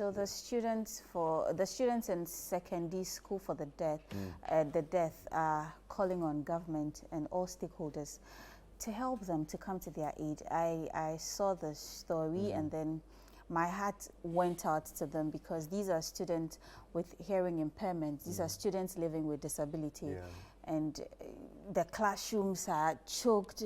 So the students in Sekondi School for the Deaf are calling on government and all stakeholders to help them, to come to their aid. I saw the story and then my heart went out to them, because these are students with hearing impairment. These are students living with disability. And the classrooms are choked.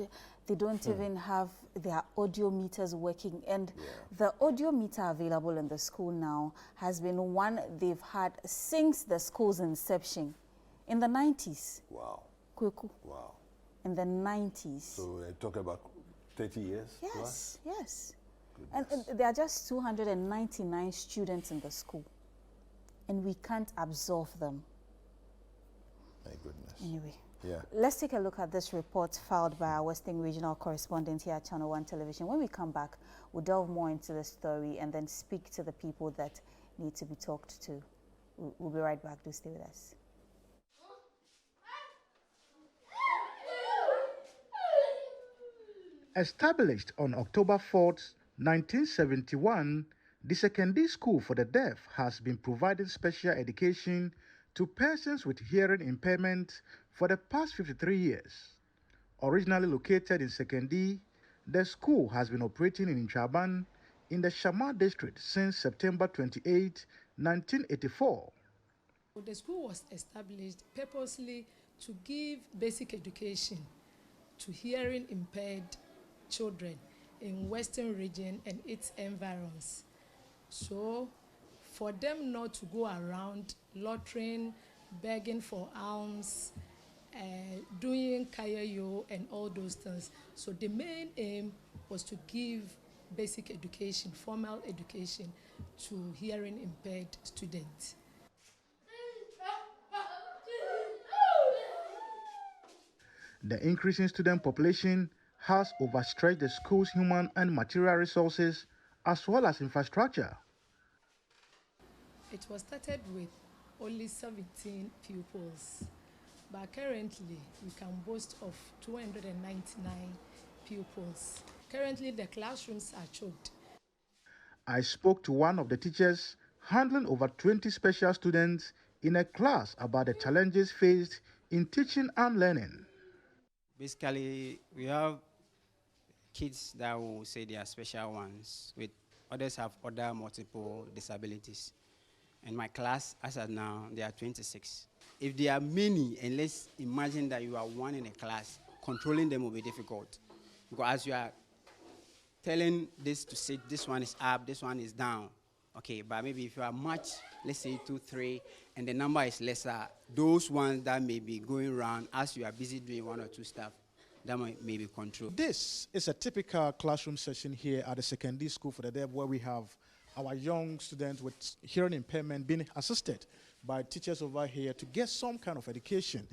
They don't even have their audio meters working. And the audio meter available in the school now has been one they've had since the school's inception in the 90s. Wow. Kweku. Wow. In the 90s. So we're talking about 30 years? Yes, plus? yes. And there are just 299 students in the school. And we can't absorb them. My goodness. Anyway, yeah. Let's take a look at this report filed by our Western Regional correspondent here at ChannelOne Television. When we come back, we'll delve more into the story and then speak to the people that need to be talked to. We'll be right back. Do stay with us. Established on October 4th, 1971, the Sekondi School for the Deaf has been providing special education to persons with hearing impairment for the past 53 years. Originally located in Sekondi, the school has been operating in Inchaban in the Shama district since September 28, 1984. The school was established purposely to give basic education to hearing impaired children in Western region and its environs. So for them not to go around loitering, begging for alms, doing kayayo and all those things. So the main aim was to give basic education, formal education to hearing impaired students. The increasing student population has overstretched the school's human and material resources as well as infrastructure. It was started with only 17 pupils, but currently we can boast of 299 pupils. Currently the classrooms are choked. I spoke to one of the teachers handling over 20 special students in a class about the challenges faced in teaching and learning. Basically, we have kids that will say they are special ones, with others have other multiple disabilities. In my class, as of now, there are 26. If there are many, and let's imagine that you are one in a class, controlling them will be difficult. Because as you are telling this to sit, this one is up, this one is down. Okay, but maybe if you are much, let's say 2, 3, and the number is lesser, those ones that may be going around as you are busy doing 1 or 2 stuff, that may be controlled. This is a typical classroom session here at the Sekondi School for the Deaf, where we have our young students with hearing impairment being assisted by teachers over here to get some kind of education.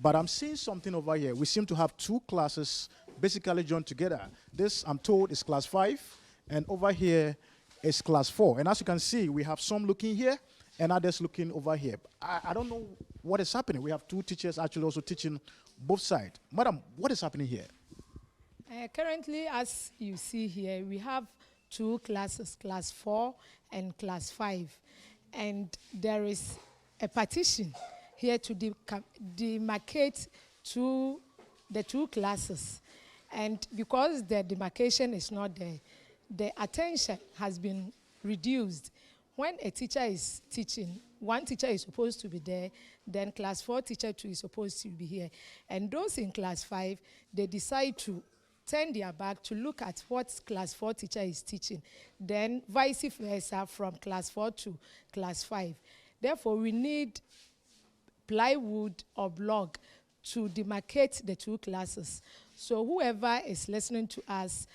But I'm seeing something over here. We seem to have 2 classes basically joined together. This, I'm told, is class 5, and over here is class 4. And as you can see, we have some looking here and others looking over here. I don't know what is happening. We have 2 teachers actually also teaching both sides. Madam, what is happening here? Currently, as you see here, we have 2 classes, class 4 and class 5. And there is a partition here to demarcate the 2 classes. And because the demarcation is not there, the attention has been reduced. When a teacher is teaching, one teacher is supposed to be there, then class 4 teacher 2 is supposed to be here. And those in class 5, they decide to turn their back to look at what class 4 teacher is teaching, then vice versa from class 4 to class 5. Therefore, we need plywood or block to demarcate the 2 classes. So whoever is listening to us,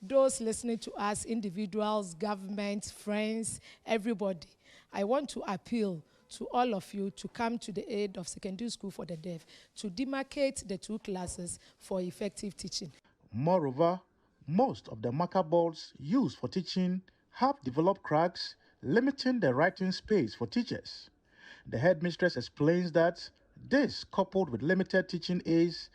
those listening to us, individuals, government, friends, everybody, I want to appeal to all of you to come to the aid of Sekondi School for the Deaf to demarcate the 2 classes for effective teaching. Moreover, most of the marker boards used for teaching have developed cracks, limiting the writing space for teachers. The headmistress explains that this, coupled with limited teaching aids,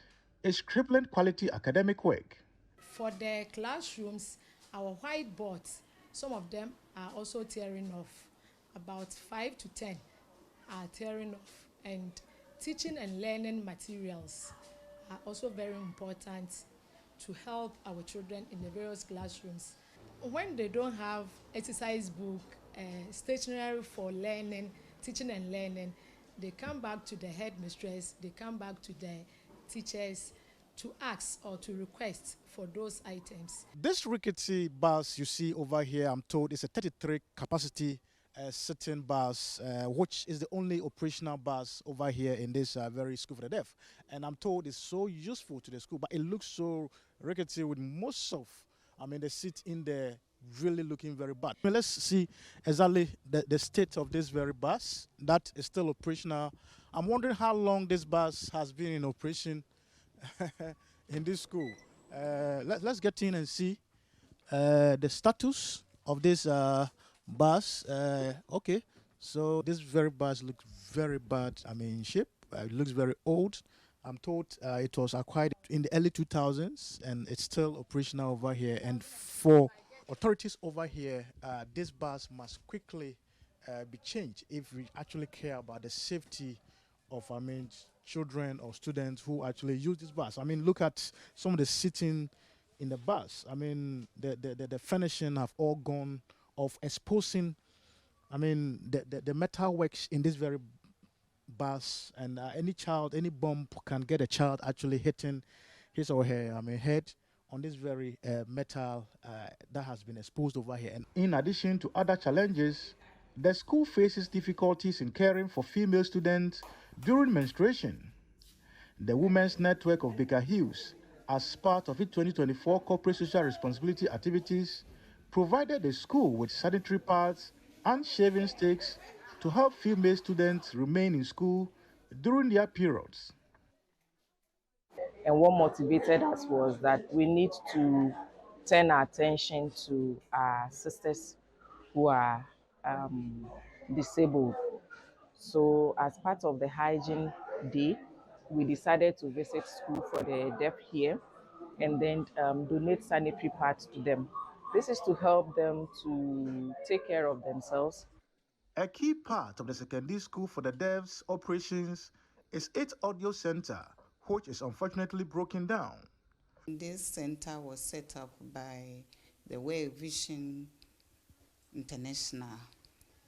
is crippling quality academic work. For the classrooms, our whiteboards, some of them are also tearing off. about 5 to 10 are tearing off. And teaching and learning materials are also very important to help our children in the various classrooms. When they don't have exercise book, stationery for learning, teaching and learning, they come back to the headmistress, they come back to the teachers to ask or to request for those items. This rickety bus you see over here, I'm told, is a 33 capacity sitting bus, which is the only operational bus over here in this very school for the deaf. And I'm told it's so useful to the school, but it looks so rickety with most of, the seat in there really looking very bad. Let's see exactly the state of this very bus that is still operational. I'm wondering how long this bus has been in operation in this school. Let's get in and see the status of this bus. Okay, so this very bus looks very bad. In shape. It looks very old. I'm told it was acquired in the early 2000s and it's still operational over here. And for authorities over here, this bus must quickly be changed if we actually care about the safety of children or students who actually use this bus. Look at some of the seating in the bus. The furnishing have all gone off, exposing the metal works in this very bus, and any bomb can get a child actually hitting his or her head on this very metal that has been exposed over here. And in addition to other challenges, the school faces difficulties in caring for female students during menstruation. The Women's Network of Baker Hills, as part of its 2024 corporate social responsibility activities, provided the school with sanitary pads and shaving sticks to help female students remain in school during their periods. And what motivated us was that we need to turn our attention to our sisters who are disabled. So as part of the hygiene day, we decided to visit school for the deaf here and then donate sanitary pads to them. This is to help them to take care of themselves. A key part of the Sekondi School for the Deaf's operations is its audio center, which is unfortunately broken down. This center was set up by the World Vision International,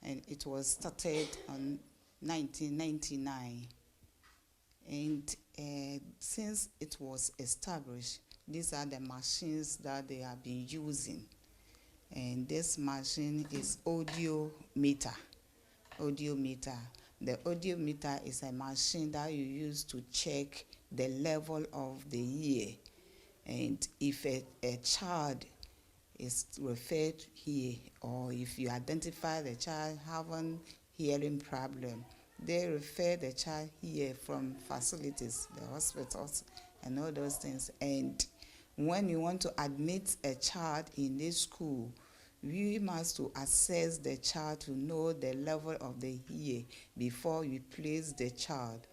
and it was started in 1999. And since it was established, these are the machines that they have been using. And this machine is audiometer. The audiometer is a machine that you use to check the level of the ear. And if a child is referred here, or if you identify the child having hearing problem, they refer the child here from facilities, the hospitals, and all those things. And when you want to admit a child in this school, we must to assess the child to know the level of the ear before we place the child.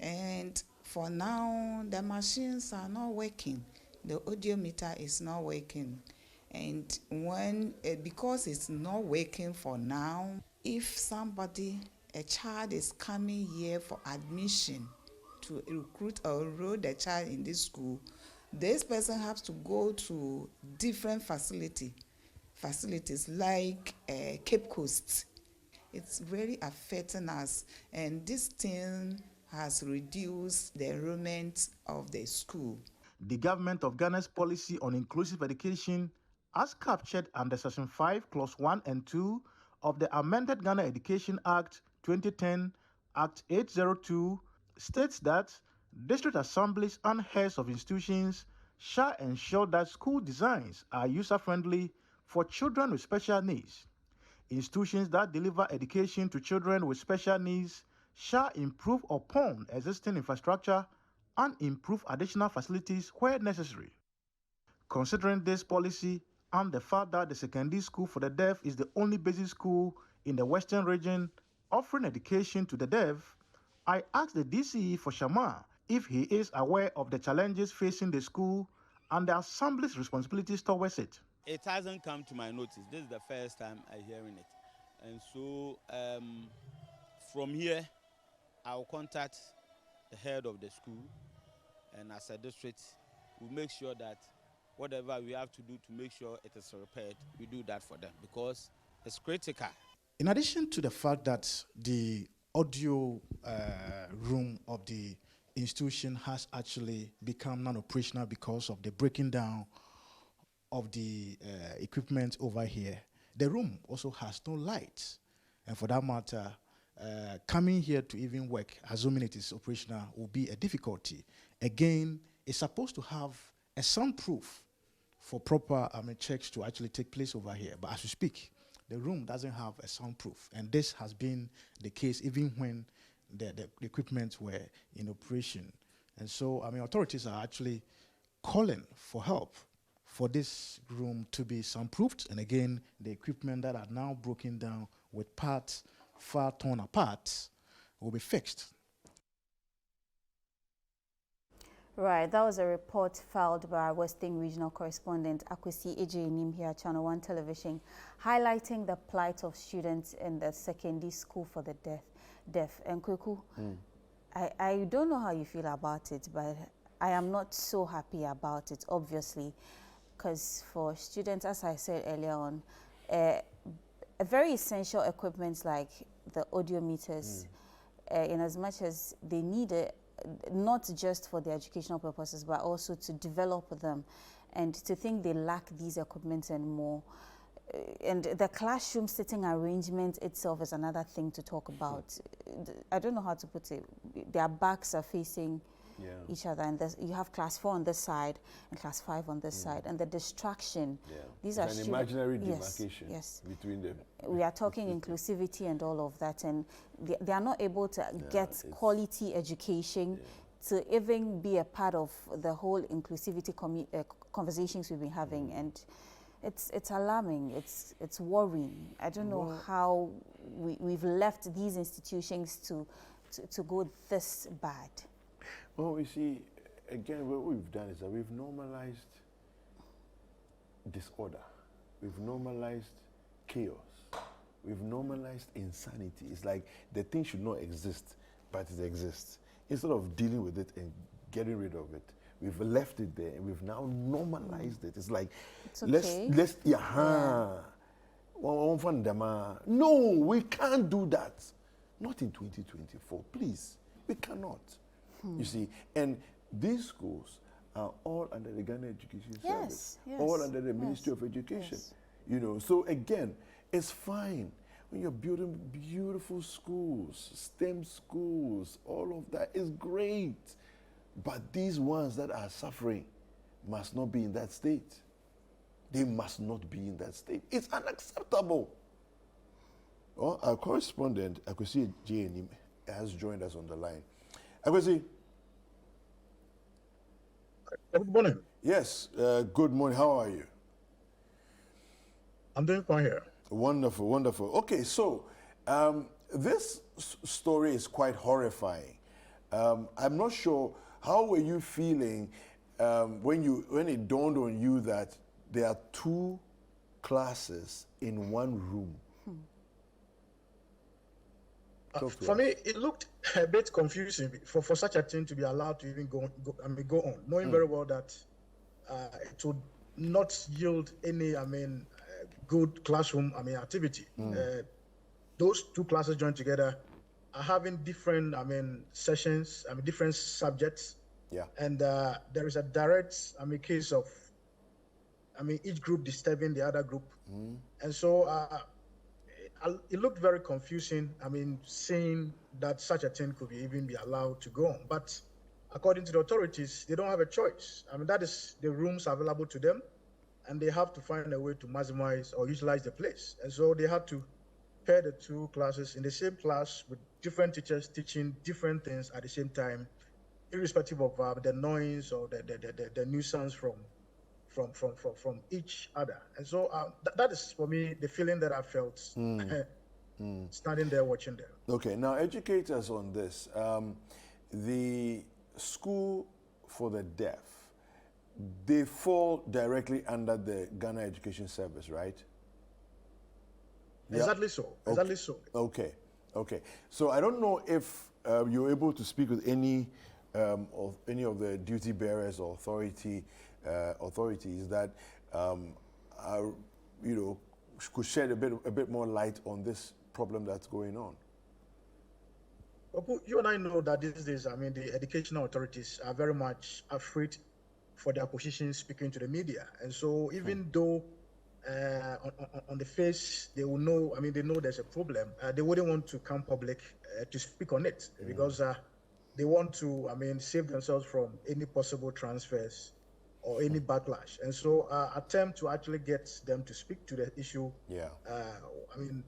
And for now, the machines are not working. The audiometer is not working. And when because it's not working for now, if a child is coming here for admission to recruit or enroll the child in this school, this person has to go to different facilities like Cape Coast. It's very affecting us, and this thing has reduced the enrollment of the school. The government of Ghana's policy on inclusive education, as captured under Section 5, Clause 1 and 2 of the amended Ghana Education Act 2010, Act 802, states that district assemblies and heads of institutions shall ensure that school designs are user-friendly for children with special needs. Institutions that deliver education to children with special needs shall improve upon existing infrastructure and improve additional facilities where necessary. Considering this policy and the fact that the Sekondi School for the Deaf is the only basic school in the Western region offering education to the deaf, I asked the DCE for Shama if he is aware of the challenges facing the school and the Assembly's responsibilities towards it. It hasn't come to my notice. This is the first time I'm hearing it. And so from here, I'll contact the head of the school, and as a district, we'll make sure that whatever we have to do to make sure it is repaired, we do that for them because it's critical. In addition to the fact that the audio room of the institution has actually become non-operational because of the breaking down of the equipment over here, the room also has no lights. And for that matter, coming here to even work, assuming it is operational, will be a difficulty. Again, it's supposed to have a soundproof for proper checks to actually take place over here. But as we speak, the room doesn't have a soundproof. And this has been the case even when the equipment were in operation. And so, authorities are actually calling for help for this room to be soundproofed. And again, the equipment that are now broken down with parts far torn apart will be fixed. Right, that was a report filed by our Western Regional Correspondent Akwesi Ejenim here at Channel One Television, highlighting the plight of students in the Sekondi school for the deaf. And Kweku, I don't know how you feel about it, but I am not so happy about it, obviously, because for students, as I said earlier on, a very essential equipment like the audio meters, in as much as they need it, not just for the educational purposes, but also to develop them, and to think they lack these equipment and more. And the classroom sitting arrangement itself is another thing to talk about. I don't know how to put it. Their backs are facing each other, and you have class 4 on this side and class 5 on this side, and the distraction. These are an imaginary demarcation between them. We are talking inclusivity and all of that, and they are not able to get quality education to even be a part of the whole inclusivity conversations we've been having, and it's alarming. It's worrying. I don't know how we've left these institutions to go this bad. Well, we see, again, what we've done is that we've normalized disorder. We've normalized chaos. We've normalized insanity. It's like the thing should not exist, but it exists. Instead of dealing with it and getting rid of it, we've left it there and we've now normalized it. It's like, it's okay. No, we can't do that. Not in 2024, please. We cannot. You see, and these schools are all under the Ghana Education Service, all under the Ministry of Education. You know, so again, it's fine when you're building beautiful schools, STEM schools, all of that is great. But these ones that are suffering must not be in that state. They must not be in that state. It's unacceptable. Well, our correspondent, Akwesi Ejenim, has joined us on the line. Akwesi. Good morning. Yes, good morning. How are you? I'm doing fine here. Wonderful, wonderful. Okay, so this story is quite horrifying. I'm not sure, how were you feeling when it dawned on you that there are 2 classes in one room? For me, it looked a bit confusing for such a thing to be allowed to even go on, knowing very well that it would not yield any, good classroom, activity. Those 2 classes joined together are having different, sessions, different subjects. And there is a direct, case of, each group disturbing the other group. And so, it looked very confusing, seeing that such a thing could even be allowed to go on. But according to the authorities, they don't have a choice. That is the rooms available to them, and they have to find a way to maximize or utilize the place. And so they had to pair the 2 classes in the same class with different teachers teaching different things at the same time, irrespective of the noise or the nuisance from each other. And so that is, for me, the feeling that I felt standing there watching them. Okay, now educate us on this. The school for the deaf, they fall directly under the Ghana Education Service, right? Exactly so. Exactly so. Okay. Okay. So I don't know if you're able to speak with any of the duty bearers or authorities that are, could shed a bit more light on this problem that's going on. Well, you and I know that these days, I mean, the educational authorities are very much afraid for their position speaking to the media. And so even though on the face, they will know, I mean, they know there's a problem, they wouldn't want to come public to speak on it because they want to, I mean, save themselves from any possible transfers or any backlash. And so attempt to actually get them to speak to the issue, I mean,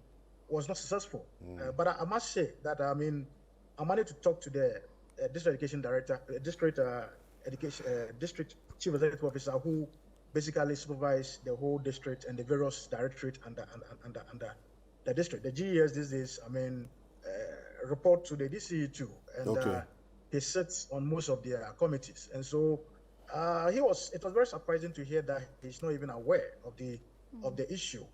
was not successful. But I must say that, I mean, I managed to talk to the district education director, district chief executive officer who basically supervise the whole district and the various directorate under the district. The GES these days, I mean, report to the DCE too, and he sits on most of their committees. And so it was very surprising to hear that he's not even aware of the issue.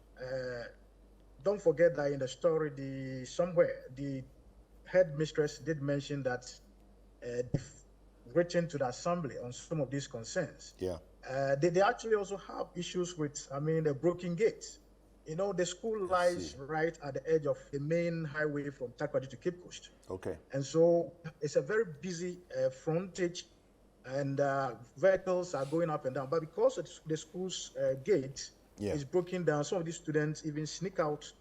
Don't forget that in the story, the headmistress did mention that they've written to the assembly on some of these concerns. They actually also have issues with, I mean, a broken gate. You know, the school lies right at the edge of the main highway from Takoradi to Cape Coast. And so it's a very busy frontage, and vehicles are going up and down. But because the school's gate is broken down, some of these students even sneak out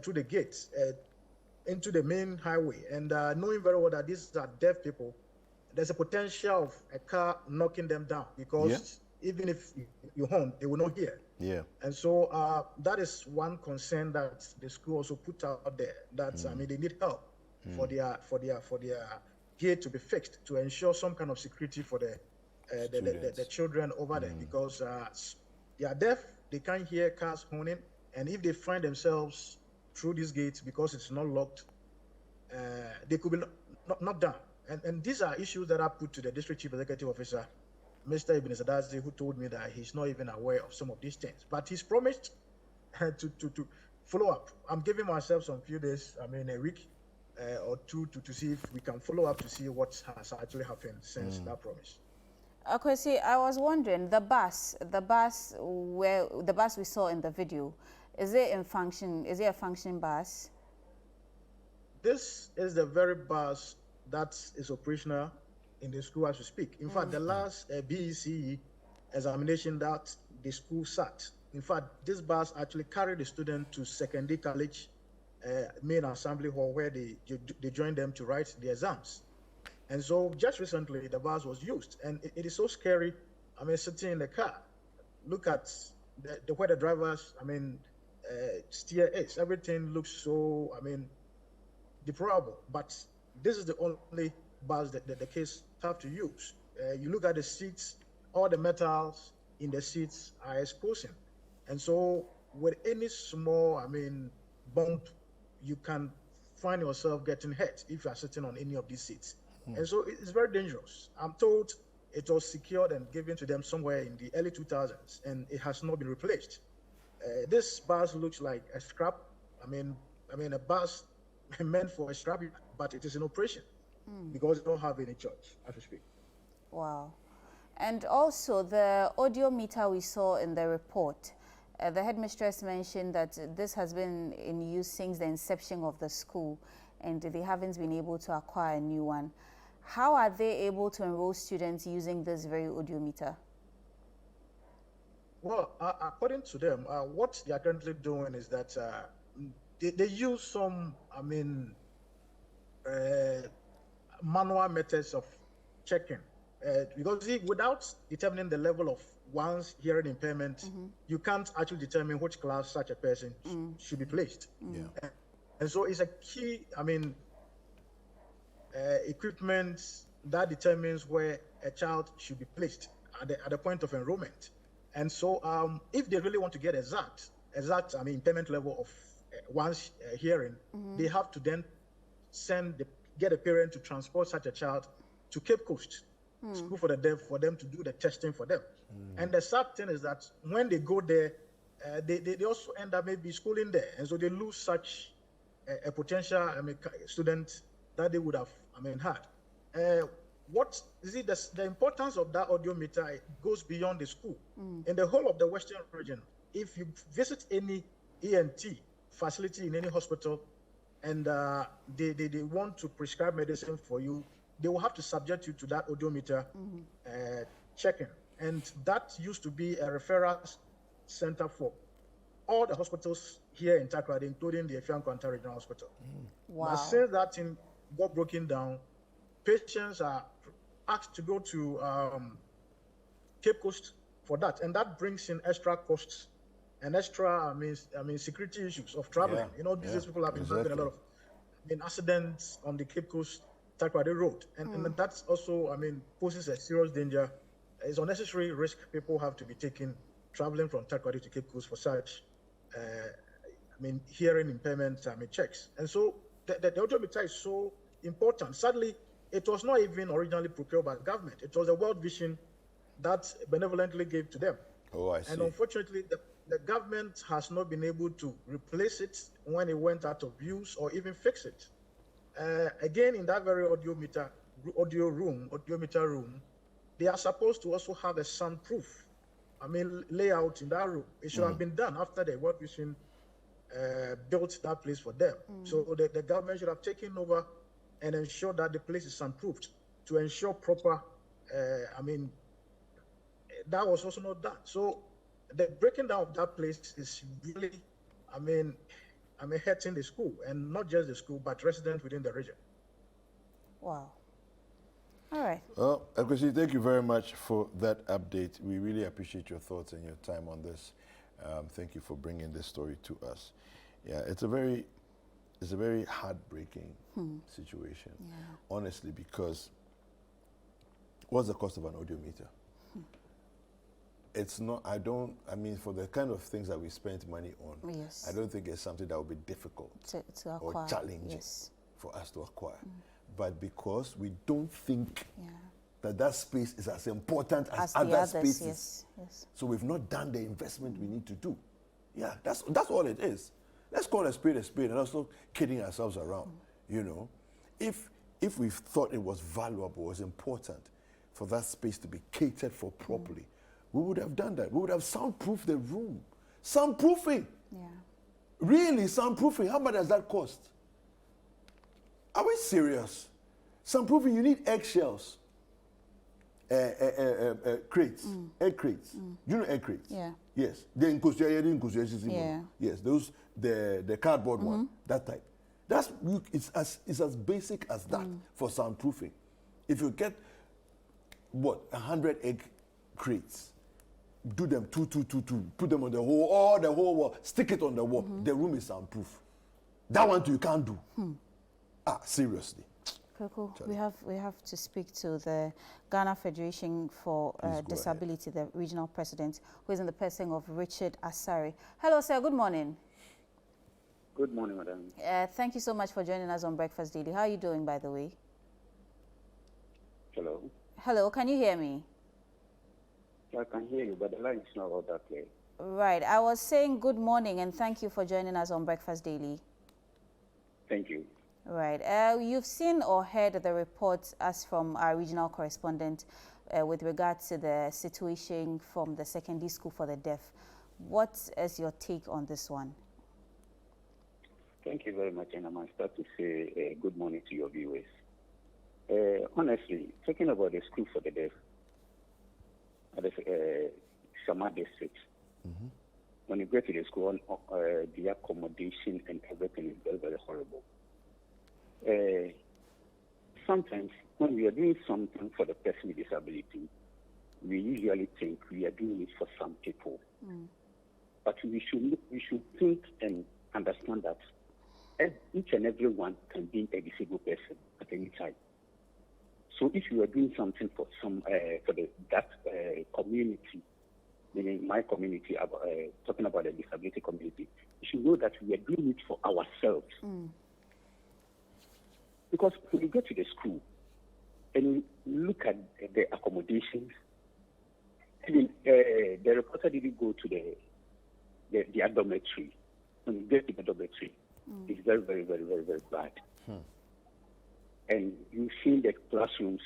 through the gates into the main highway. And knowing very well that these are deaf people, there's a potential of a car knocking them down because even if you horn, they will not hear. And so that is one concern that the school also put out there, that I mean, they need help for their gate to be fixed to ensure some kind of security for the children over there, because they are deaf, they can't hear cars horning, and if they find themselves through these gates because it's not locked, they could be knocked down. And these are issues that are put to the district chief executive officer, Mr. Ibn Sadazi, who told me that he's not even aware of some of these things. But he's promised to follow up. I'm giving myself some few days, I mean, a week or two to see if we can follow up to see what has actually happened since that promise. Okay, see, I was wondering, the bus we saw in the video, is it in function? Is it a functioning bus? This is the very bus that is operational in the school as we speak. In fact, the last BECE examination that the school sat, in fact, this bus actually carried the student to Sekondi College main assembly hall where they joined them to write the exams. And so just recently, the bus was used. And it is so scary, I mean, sitting in the car. Look at where the drivers, I mean, steer is. Everything looks so, I mean, deplorable. But this is the only bus that the kids have to use. You look at the seats, all the metals in the seats are exposing. And so with any small, I mean, bump, you can find yourself getting hurt if you are sitting on any of these seats. And so it's very dangerous. I'm told it was secured and given to them somewhere in the early 2000s, and it has not been replaced. This bus looks like a scrap. I mean, a bus meant for a scrap, but it is in operation because it don't have any charge as we speak. Wow. And also the audio meter we saw in the report, the headmistress mentioned that this has been in use since the inception of the school, and they haven't been able to acquire a new one. How are they able to enroll students using this very audiometer? Well, according to them, what they are currently doing is that they use some, I mean, manual methods of checking. Because without determining the level of one's hearing impairment, you can't actually determine which class such a person should be placed. And so it's a key, I mean, equipment that determines where a child should be placed at the point of enrollment. And so if they really want to get exact, I mean, impairment level of one's hearing, they have to then get a parent to transport such a child to Cape Coast, School for the Deaf, for them to do the testing for them. And the sad thing is that when they go there, they also end up maybe schooling there, and so they lose such a potential student that they would have had. What is it? The importance of that audiometer goes beyond the school. In the whole of the Western region, if you visit any ENT facility in any hospital, and they want to prescribe medicine for you, they will have to subject you to that audiometer checking. And that used to be a referral center for all the hospitals here in Takoradi, including the Efiankwanta Regional Hospital. Wow. But since that thing got broken down, patients are asked to go to Cape Coast for that, and that brings in extra costs and extra, security issues of traveling. These people have been having a lot of accidents on the Cape Coast Takoradi Road, and that's also, poses a serious danger. It's unnecessary risk people have to be taking traveling from Takoradi to Cape Coast for such, hearing impairment checks. And so the audiometer is so important. Sadly, it was not even originally procured by the government. It was a World Vision that benevolently gave to them. Oh, I see. And unfortunately, the government has not been able to replace it when it went out of use or even fix it. Again, in that very audiometer room, they are supposed to also have a soundproof layout in that room. It should have been done after the World Vision built that place for them. So the government should have taken over and ensured that the place is soundproofed to ensure proper, that was also not done. So the breaking down of that place is really, hurting the school, and not just the school, but residents within the region. Wow. All right. Well, Akwesi, thank you very much for that update. We really appreciate your thoughts and your time on this. Thank you for bringing this story to us. Yeah, it's a very heartbreaking situation, honestly, because what's the cost of an audiometer? It's not, for the kind of things that we spent money on, I don't think it's something that would be difficult to acquire, or challenging for us to acquire. But because we don't think that space is as important as other spaces, so we've not done the investment we need to do. Yeah, that's all it is. Let's call a spade and also kidding ourselves around. If we thought it was valuable, was important for that space to be catered for properly, we would have done that. We would have soundproofed the room. Soundproofing. Yeah. Really, soundproofing. How much does that cost? Are we serious? Soundproofing, you need eggshells. Crates. Egg crates. You know egg crates? Yeah. Yes. Yeah. Yes, those, the cardboard one, that type. It's as basic as that for soundproofing. If you get, 100 egg crates, do them two, put them on the whole wall, stick it on the wall, the room is soundproof. That one too you can't do. Seriously. Cool. We have to speak to the Ghana Federation for Disability, the regional president, who is in the person of Richard Asari. Hello, sir. Good morning. Good morning, madam. Thank you so much for joining us on Breakfast Daily. How are you doing, by the way? Hello. Hello. Can you hear me? I can hear you, but the line is not all that clear. Right. I was saying good morning and thank you for joining us on Breakfast Daily. Thank you. Right. You've seen or heard the reports as from our regional correspondent with regard to the situation from the Sekondi School for the Deaf. What is your take on this one? Thank you very much, and I must start to say good morning to your viewers. Honestly, talking about the School for the Deaf, at the Sama district, when you get to the school, the accommodation and everything is very, very horrible. Sometimes when we are doing something for the person with disability, we usually think we are doing it for some people. But we should think and understand that each and every one can be a disabled person at any time. So if you are doing something for that community, meaning my community, talking about the disability community, you should know that we are doing it for ourselves. Because when you get to the school and you look at the accommodations, the reporter didn't go to their dormitory. When you get to the dormitory, it's very, very, very, very, very bad. And you see the classrooms,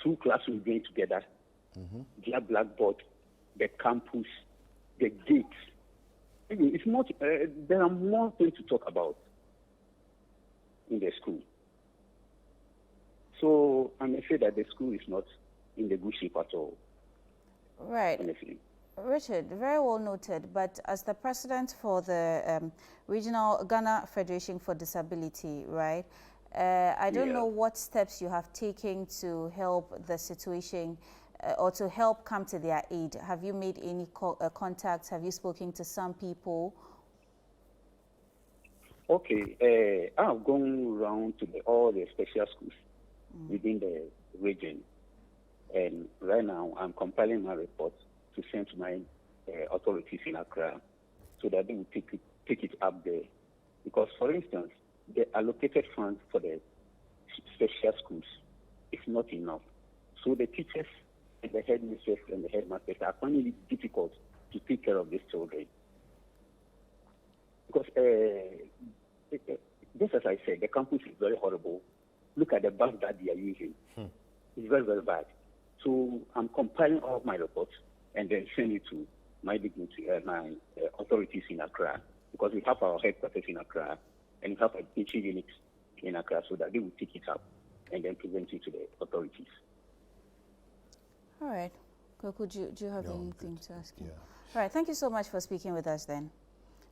two classrooms going together, their blackboard, the campus, the gates. It's not, there are more things to talk about in the school. So I'm afraid that the school is not in the good shape at all. Right. Honestly. Richard, very well noted, but as the president for the Regional Ghana Federation for Disability, right, I don't know what steps you have taken to help the situation or to help come to their aid. Have you made any contacts? Have you spoken to some people? Okay, I've gone around to all the special schools within the region, and right now I'm compiling my report to send to my authorities in Accra so that they will take it up there. Because, for instance, the allocated funds for the special schools is not enough. So the teachers and the headmisters and the headmasters are finding it difficult to take care of these children. Because, just as I said, the campus is very horrible. Look at the bus that they are using. It's very, very bad. So I'm compiling all of my reports and then send it to my dignity, my authorities in Accra, because we have our headquarters in Accra and we have a teaching unit in Accra, so that they will take it up and then present it to the authorities. All right. Kweku, do you have anything to ask him? Yeah. All right. Thank you so much for speaking with us then.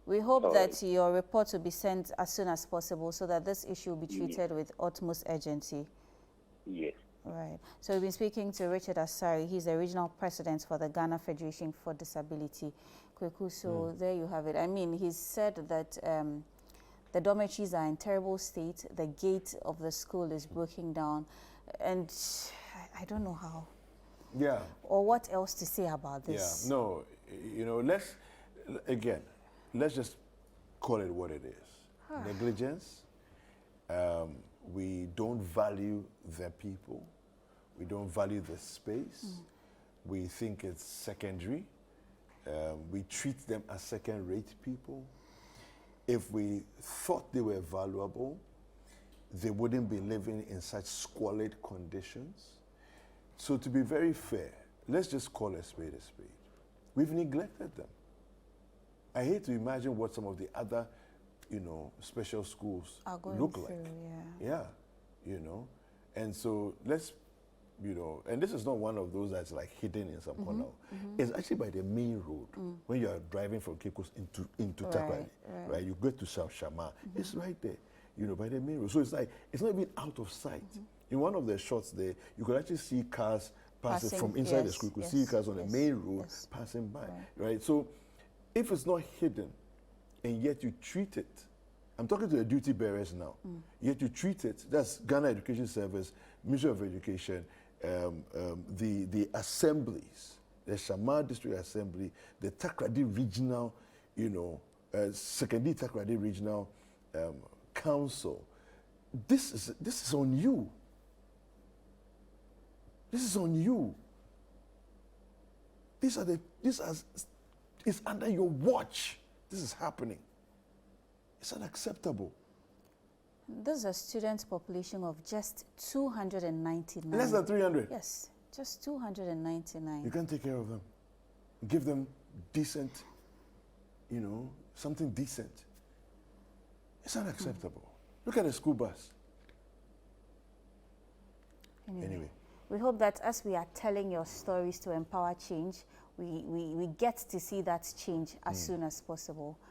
We hope that your report will be sent as soon as possible so that this issue will be treated with utmost urgency. Yes. Right. So we've been speaking to Richard Asari. He's the regional president for the Ghana Federation for Disability. Kweku, so there you have it. I mean, he said that the dormitories are in terrible state. The gate of the school is broken down. And I don't know how. Yeah. Or what else to say about this. Yeah. No, you know, let's just call it what it is. Negligence. We don't value their people. We don't value the space. We think it's secondary. We treat them as second-rate people. If we thought they were valuable, they wouldn't be living in such squalid conditions. So to be very fair, let's just call a spade a spade. We've neglected them. I hate to imagine what some of the other, special schools look like. Yeah, and so let's, and this is not one of those that's like hidden in some corner. It's actually by the main road. When you are driving from Cape Coast into Takrady, right? You get to South Shama. It's right there, by the main road. So it's like, it's not even out of sight. In one of the shots there, you could actually see cars passing from inside the school. You could see cars on the main road passing by, right? So if it's not hidden, and yet you treat it, I'm talking to the duty bearers now, yet you treat it, that's Ghana Education Service, Ministry of Education, the assemblies, the Shama District Assembly, the Takrady Regional, Sekondi Takrady Regional Council. This is on you. This is on you. It's under your watch. This is happening. It's unacceptable. There's a student population of just 299. Less than 300? Yes, just 299. You can't take care of them. Give them decent, something decent. It's unacceptable. Look at the school bus. Anyway. We hope that as we are telling your stories to empower change, we get to see that change as soon as possible.